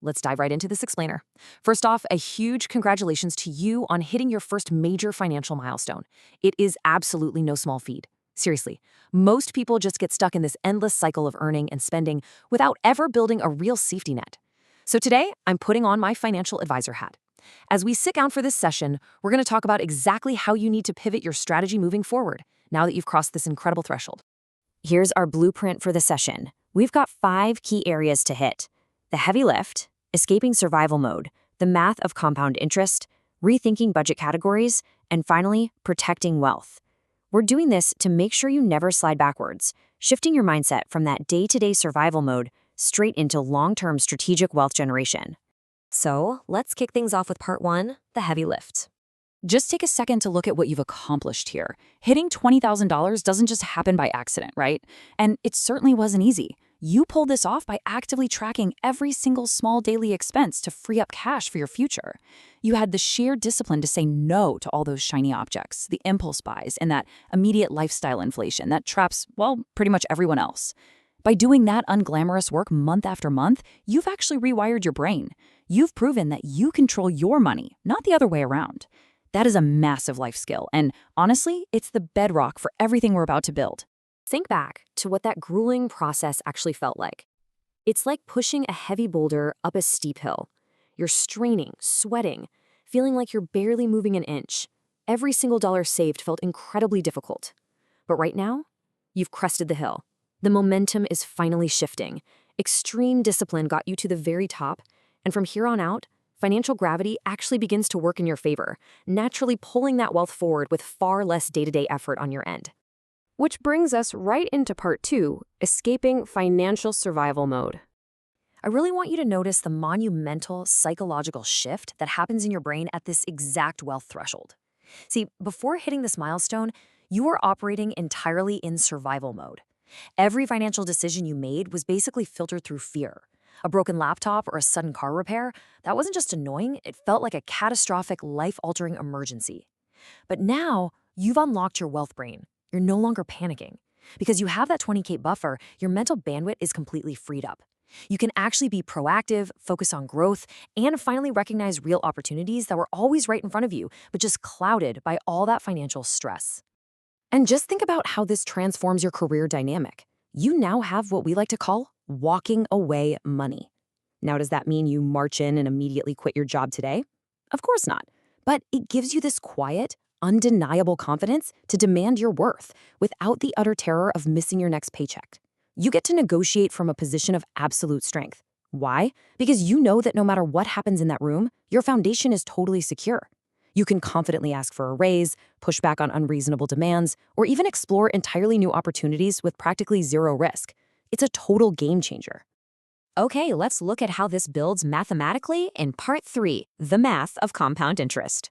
Let's dive right into this explainer. First off, a huge congratulations to you on hitting your first major financial milestone. It is absolutely no small feat. Seriously, most people just get stuck in this endless cycle of earning and spending without ever building a real safety net. So today, I'm putting on my financial advisor hat. As we sit down for this session, we're going to talk about exactly how you need to pivot your strategy moving forward now that you've crossed this incredible threshold. Here's our blueprint for the session. We've got 5 key areas to hit: the heavy lift, escaping survival mode, the math of compound interest, rethinking budget categories, and finally, protecting wealth. We're doing this to make sure you never slide backwards, shifting your mindset from that day-to-day survival mode straight into long-term strategic wealth generation. So let's kick things off with part 1, the heavy lift. Just take a second to look at what you've accomplished here. Hitting $20,000 doesn't just happen by accident, right? And it certainly wasn't easy. You pulled this off by actively tracking every single small daily expense to free up cash for your future. You had the sheer discipline to say no to all those shiny objects, the impulse buys, and that immediate lifestyle inflation that traps, well, pretty much everyone else. By doing that unglamorous work month after month, you've actually rewired your brain. You've proven that you control your money, not the other way around. That is a massive life skill, and honestly, it's the bedrock for everything we're about to build. Think back to what that grueling process actually felt like. It's like pushing a heavy boulder up a steep hill. You're straining, sweating, feeling like you're barely moving an inch. Every single dollar saved felt incredibly difficult. But right now, you've crested the hill. The momentum is finally shifting. Extreme discipline got you to the very top, and from here on out, financial gravity actually begins to work in your favor, naturally pulling that wealth forward with far less day-to-day effort on your end. Which brings us right into part 2, escaping financial survival mode. I really want you to notice the monumental psychological shift that happens in your brain at this exact wealth threshold. See, before hitting this milestone, you were operating entirely in survival mode. Every financial decision you made was basically filtered through fear. A broken laptop or a sudden car repair, that wasn't just annoying, it felt like a catastrophic, life-altering emergency. But now, you've unlocked your wealth brain. You're no longer panicking. Because you have that 20K buffer, your mental bandwidth is completely freed up. You can actually be proactive, focus on growth, and finally recognize real opportunities that were always right in front of you, but just clouded by all that financial stress. And just think about how this transforms your career dynamic. You now have what we like to call walking away money. Now, does that mean you march in and immediately quit your job today? Of course not. But it gives you this quiet, undeniable confidence to demand your worth without the utter terror of missing your next paycheck. You get to negotiate from a position of absolute strength. Why? Because you know that no matter what happens in that room, your foundation is totally secure. You can confidently ask for a raise, push back on unreasonable demands, or even explore entirely new opportunities with practically zero risk. It's a total game changer. Okay, let's look at how this builds mathematically in part 3, the math of compound interest.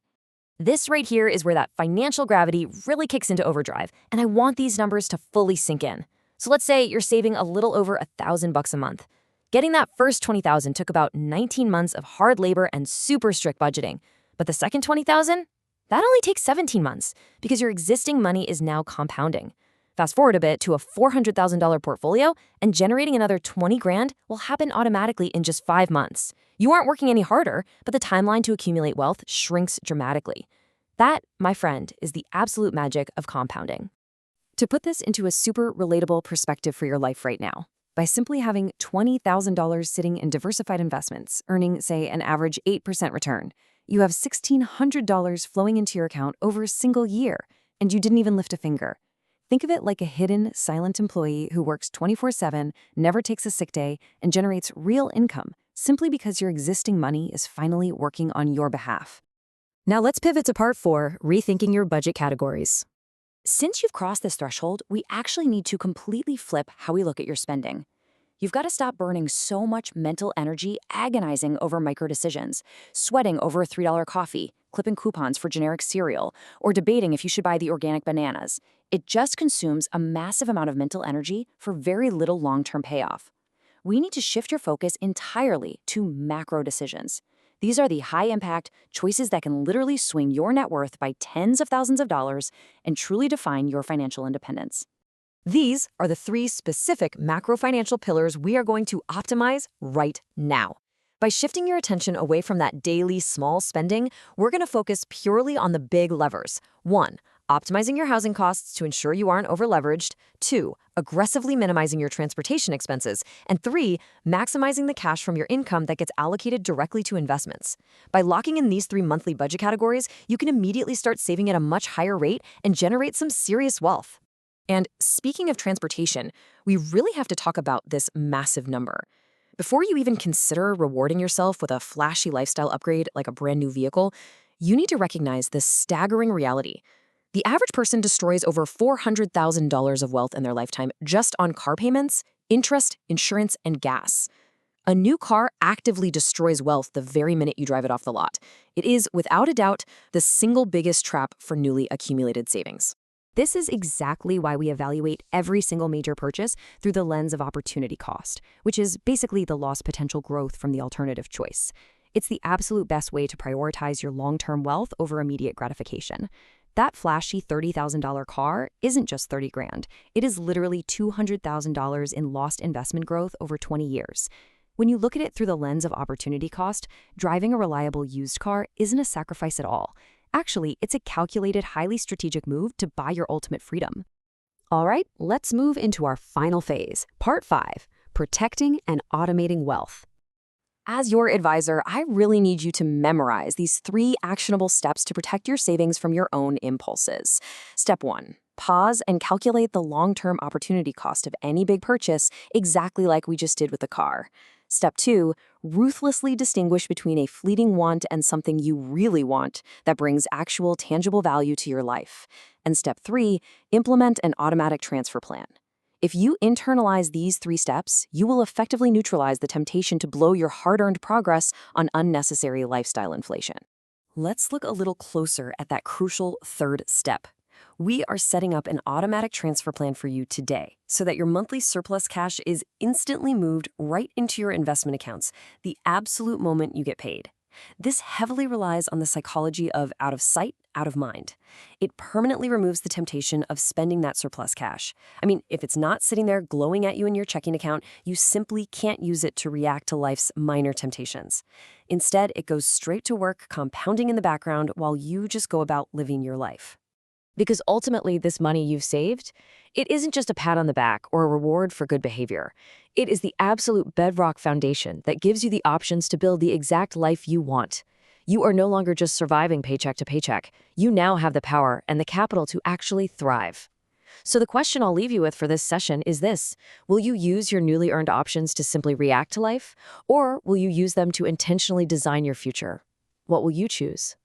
This right here is where that financial gravity really kicks into overdrive, and I want these numbers to fully sink in. So let's say you're saving a little over $1,000 a month. Getting that first $20,000 took about 19 months of hard labor and super strict budgeting. But the second $20,000? That only takes 17 months because your existing money is now compounding. Fast forward a bit to a $400,000 portfolio, and generating another 20 grand will happen automatically in just 5 months. You aren't working any harder, but the timeline to accumulate wealth shrinks dramatically. That, my friend, is the absolute magic of compounding. To put this into a super relatable perspective for your life right now, by simply having $20,000 sitting in diversified investments, earning, say, an average 8% return, you have $1,600 flowing into your account over a single year, and you didn't even lift a finger. Think of it like a hidden, silent employee who works 24/7, never takes a sick day, and generates real income simply because your existing money is finally working on your behalf. Now let's pivot to part 4, rethinking your budget categories. Since you've crossed this threshold, we actually need to completely flip how we look at your spending. You've got to stop burning so much mental energy agonizing over micro decisions, sweating over a $3 coffee, clipping coupons for generic cereal, or debating if you should buy the organic bananas. It just consumes a massive amount of mental energy for very little long-term payoff. We need to shift your focus entirely to macro decisions. These are the high-impact choices that can literally swing your net worth by tens of thousands of dollars and truly define your financial independence. These are the 3 specific macro financial pillars we are going to optimize right now. By shifting your attention away from that daily small spending, we're going to focus purely on the big levers. 1. Optimizing your housing costs to ensure you aren't overleveraged. 2. Aggressively minimizing your transportation expenses. And 3. Maximizing the cash from your income that gets allocated directly to investments. By locking in these 3 monthly budget categories, you can immediately start saving at a much higher rate and generate some serious wealth. And speaking of transportation, we really have to talk about this massive number. Before you even consider rewarding yourself with a flashy lifestyle upgrade like a brand new vehicle, you need to recognize this staggering reality. The average person destroys over $400,000 of wealth in their lifetime just on car payments, interest, insurance, and gas. A new car actively destroys wealth the very minute you drive it off the lot. It is, without a doubt, the single biggest trap for newly accumulated savings. This is exactly why we evaluate every single major purchase through the lens of opportunity cost, which is basically the lost potential growth from the alternative choice. It's the absolute best way to prioritize your long-term wealth over immediate gratification. That flashy $30,000 car isn't just 30 grand. It is literally $200,000 in lost investment growth over 20 years. When you look at it through the lens of opportunity cost, driving a reliable used car isn't a sacrifice at all. Actually, it's a calculated, highly strategic move to buy your ultimate freedom. All right, let's move into our final phase, Part 5, Protecting and Automating Wealth. As your advisor, I really need you to memorize these 3 actionable steps to protect your savings from your own impulses. Step 1. Pause and calculate the long-term opportunity cost of any big purchase, exactly like we just did with the car. Step 2, ruthlessly distinguish between a fleeting want and something you really want that brings actual tangible value to your life. And Step 3, implement an automatic transfer plan. If you internalize these 3 steps, you will effectively neutralize the temptation to blow your hard-earned progress on unnecessary lifestyle inflation. Let's look a little closer at that crucial 3rd step. We are setting up an automatic transfer plan for you today so that your monthly surplus cash is instantly moved right into your investment accounts the absolute moment you get paid. This heavily relies on the psychology of out of sight, out of mind. It permanently removes the temptation of spending that surplus cash. I mean, if it's not sitting there glowing at you in your checking account, you simply can't use it to react to life's minor temptations. Instead, it goes straight to work, compounding in the background while you just go about living your life. Because ultimately, this money you've saved, it isn't just a pat on the back or a reward for good behavior. It is the absolute bedrock foundation that gives you the options to build the exact life you want. You are no longer just surviving paycheck to paycheck. You now have the power and the capital to actually thrive. So the question I'll leave you with for this session is this: will you use your newly earned options to simply react to life, or will you use them to intentionally design your future? What will you choose?